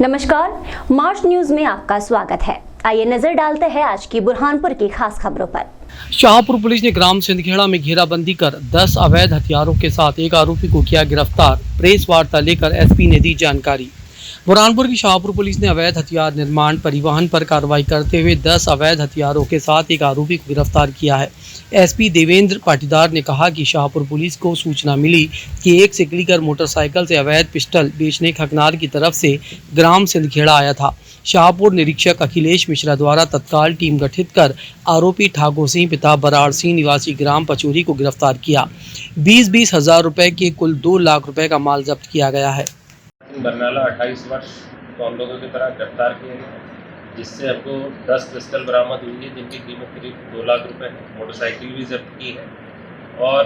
नमस्कार, मार्च न्यूज में आपका स्वागत है। आइए नजर डालते हैं आज की बुरहानपुर की खास खबरों पर। शाहपुर पुलिस ने ग्राम सिंदखेड़ा में घेराबंदी कर 10 अवैध हथियारों के साथ एक आरोपी को किया गिरफ्तार। प्रेस वार्ता लेकर एसपी ने दी जानकारी। बुरहानपुर की शाहपुर पुलिस ने अवैध हथियार निर्माण परिवहन पर कार्रवाई करते हुए 10 अवैध हथियारों के साथ एक आरोपी को गिरफ्तार किया है। एसपी देवेंद्र पाटीदार ने कहा कि शाहपुर पुलिस को सूचना मिली कि एक सिकलीकर मोटरसाइकिल से अवैध पिस्टल बेचने खकनार की तरफ से ग्राम सिंदखेड़ा आया था। शाहपुर निरीक्षक अखिलेश मिश्रा द्वारा तत्काल टीम गठित कर आरोपी ठाकुर सिंह पिता बराड़ सिंह निवासी ग्राम पचोरी को गिरफ्तार किया। 20-20 हज़ार रुपए के कुल 2 लाख रुपए का माल जब्त किया गया है। बरनाला 28 वर्ष को हम लोगों की तरह गिरफ्तार किया गया, जिससे हमको 10 पिस्टल बरामद हुई है, जिनकी कीमत करीब 2 लाख रुपए है। मोटरसाइकिल भी जब्त की है और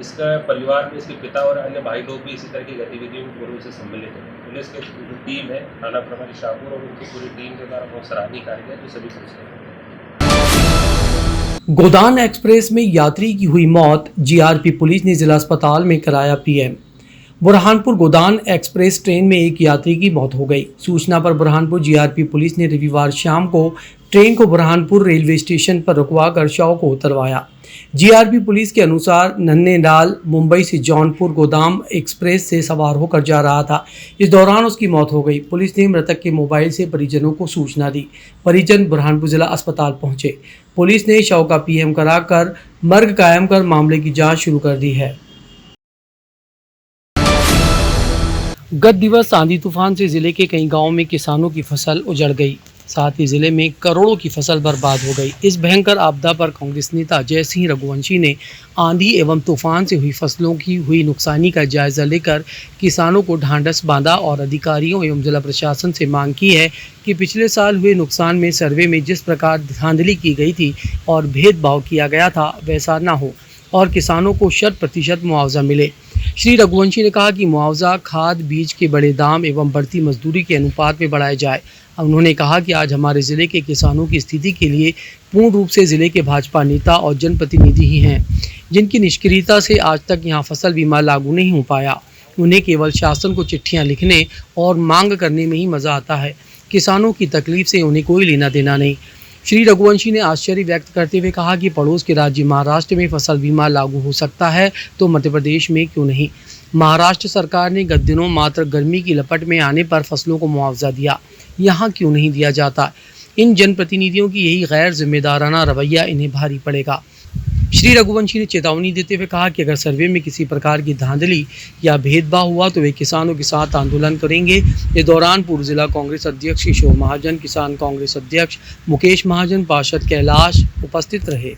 इसका परिवार में इसके पिता और अन्य भाई लोग भी इसी तरह की गतिविधियों में पूर्व से सम्मिलित हैं। पुलिस की जो टीम है थाना प्रभारी शाहपुर और उनकी पूरी टीम के द्वारा बहुत सराहनीय कार्य है, जो सभी पुलिस हैं। गोदान एक्सप्रेस में यात्री की हुई मौत, जीआरपी पुलिस ने जिला अस्पताल में कराया पीएम। बुरहानपुर गोदान एक्सप्रेस ट्रेन में एक यात्री की मौत हो गई। सूचना पर बुरहानपुर जीआरपी पुलिस ने रविवार शाम को ट्रेन को बुरहानपुर रेलवे स्टेशन पर रुकवाकर शव को उतरवाया। जीआरपी पुलिस के अनुसार नन्हेलाल मुंबई से जौनपुर गोदाम एक्सप्रेस से सवार होकर जा रहा था। इस दौरान उसकी मौत हो गई। पुलिस ने मृतक के मोबाइल से परिजनों को सूचना दी। परिजन बुरहानपुर जिला अस्पताल पहुंचे। पुलिस ने शव का पीएम कराकर मर्ग कायम कर मामले की जाँच शुरू कर दी है। गत दिवस आंधी तूफान से जिले के कई गांवों में किसानों की फसल उजड़ गई, साथ ही जिले में करोड़ों की फसल बर्बाद हो गई। इस भयंकर आपदा पर कांग्रेस नेता जय सिंह रघुवंशी ने आंधी एवं तूफान से हुई फसलों की हुई नुकसानी का जायजा लेकर किसानों को ढांढस बांधा और अधिकारियों एवं जिला प्रशासन से मांग की है कि पिछले साल हुए नुकसान में सर्वे में जिस प्रकार धांधली की गई थी और भेदभाव किया गया था वैसा न हो और किसानों को 100% मुआवजा मिले। श्री रघुवंशी ने कहा कि मुआवजा खाद बीज के बड़े दाम एवं बढ़ती मजदूरी के अनुपात में बढ़ाया जाए। उन्होंने कहा कि आज हमारे ज़िले के किसानों की स्थिति के लिए पूर्ण रूप से ज़िले के भाजपा नेता और जनप्रतिनिधि ही हैं, जिनकी निष्क्रियता से आज तक यहां फसल बीमा लागू नहीं हो पाया। उन्हें केवल शासन को चिट्ठियां लिखने और मांग करने में ही मज़ा आता है। किसानों की तकलीफ से उन्हें कोई लेना देना नहीं। श्री रघुवंशी ने आश्चर्य व्यक्त करते हुए कहा कि पड़ोस के राज्य महाराष्ट्र में फसल बीमा लागू हो सकता है तो मध्य प्रदेश में क्यों नहीं। महाराष्ट्र सरकार ने गत दिनों मात्र गर्मी की लपट में आने पर फसलों को मुआवजा दिया, यहाँ क्यों नहीं दिया जाता। इन जनप्रतिनिधियों की यही गैर जिम्मेदाराना रवैया इन्हें भारी पड़ेगा। श्री रघुवंशी ने चेतावनी देते हुए कहा कि अगर सर्वे में किसी प्रकार की धांधली या भेदभाव हुआ तो वे किसानों के साथ आंदोलन करेंगे। इस दौरान पूर्व जिला कांग्रेस अध्यक्ष किशोर महाजन, किसान कांग्रेस अध्यक्ष मुकेश महाजन, पार्षद कैलाश उपस्थित रहे।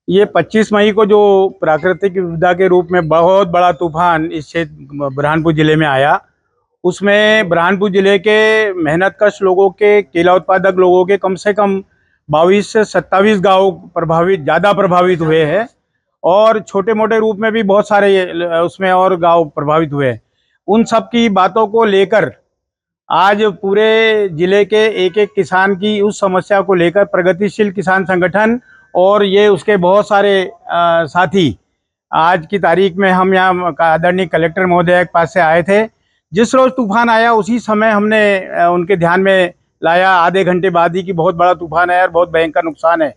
ये 25 मई को जो प्राकृतिक विपदा के रूप में बहुत बड़ा तूफान इस क्षेत्र बुरहानपुर जिले में आया, उसमें बुरहानपुर जिले के मेहनतकश लोगों के, केला उत्पादक लोगों के कम से कम 22 से 27 गाँव ज़्यादा प्रभावित हुए हैं और छोटे मोटे रूप में भी बहुत सारे उसमें और गांव प्रभावित हुए हैं। उन सब की बातों को लेकर आज पूरे जिले के एक एक किसान की उस समस्या को लेकर प्रगतिशील किसान संगठन और ये उसके बहुत सारे साथी आज की तारीख में हम यहाँ आदरणीय कलेक्टर महोदय के पास से आए थे। जिस रोज़ तूफान आया उसी समय हमने उनके ध्यान में लाया, आधे घंटे बाद ही कि बहुत बड़ा तूफान है और बहुत भयंकर नुकसान है।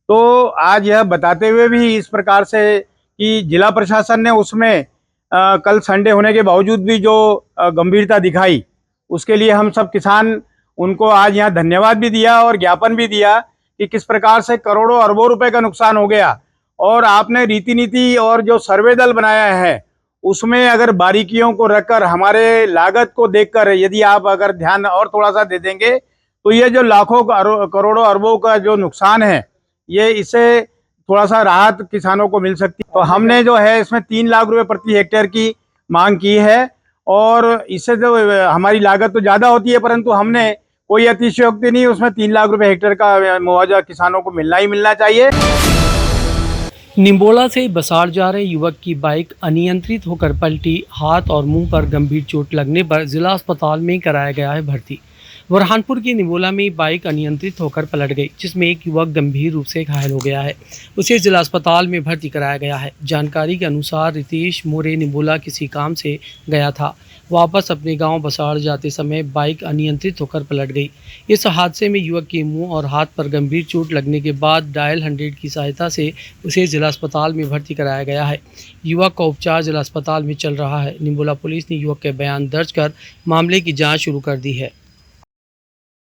तो आज यह बताते हुए भी इस प्रकार से कि जिला प्रशासन ने उसमें कल संडे होने के बावजूद भी जो गंभीरता दिखाई, उसके लिए हम सब किसान उनको आज यहाँ धन्यवाद भी दिया और ज्ञापन भी दिया कि किस प्रकार से करोड़ों अरबों रुपए का नुकसान हो गया। और आपने रीति नीति और जो सर्वे दल बनाया है उसमें अगर बारीकियों को रखकर हमारे लागत को देखकर यदि आप अगर ध्यान और थोड़ा सा दे देंगे तो ये जो लाखों करोड़ों अरबों का जो नुकसान है ये इससे थोड़ा सा राहत किसानों को मिल सकती है। तो हमने जो है इसमें 3 लाख रुपए प्रति हेक्टेयर की मांग की है और इससे जो हमारी लागत तो ज़्यादा होती है परंतु हमने कोई अतिशयोक्ति नहीं, उसमें 3 लाख रुपए हेक्टेयर का मुआवजा किसानों को मिलना ही मिलना चाहिए। निम्बोला से बसाड़ जा रहे युवक की बाइक अनियंत्रित होकर पलटी, हाथ और मुंह पर गंभीर चोट लगने पर जिला अस्पताल में कराया गया है भर्ती। बुरहानपुर के निमोला में बाइक अनियंत्रित होकर पलट गई, जिसमें एक युवक गंभीर रूप से घायल हो गया है। उसे जिला अस्पताल में भर्ती कराया गया है। जानकारी के अनुसार रितेश मोरे निमोला किसी काम से गया था। वापस अपने गांव बसाड़ जाते समय बाइक अनियंत्रित होकर पलट गई। इस हादसे में युवक के मुंह और हाथ पर गंभीर चोट लगने के बाद डायल 100 की सहायता से उसे जिला अस्पताल में भर्ती कराया गया है। युवक का उपचार जिला अस्पताल में चल रहा है। निमोला पुलिस ने युवक के बयान दर्ज कर मामले की जाँच शुरू कर दी है।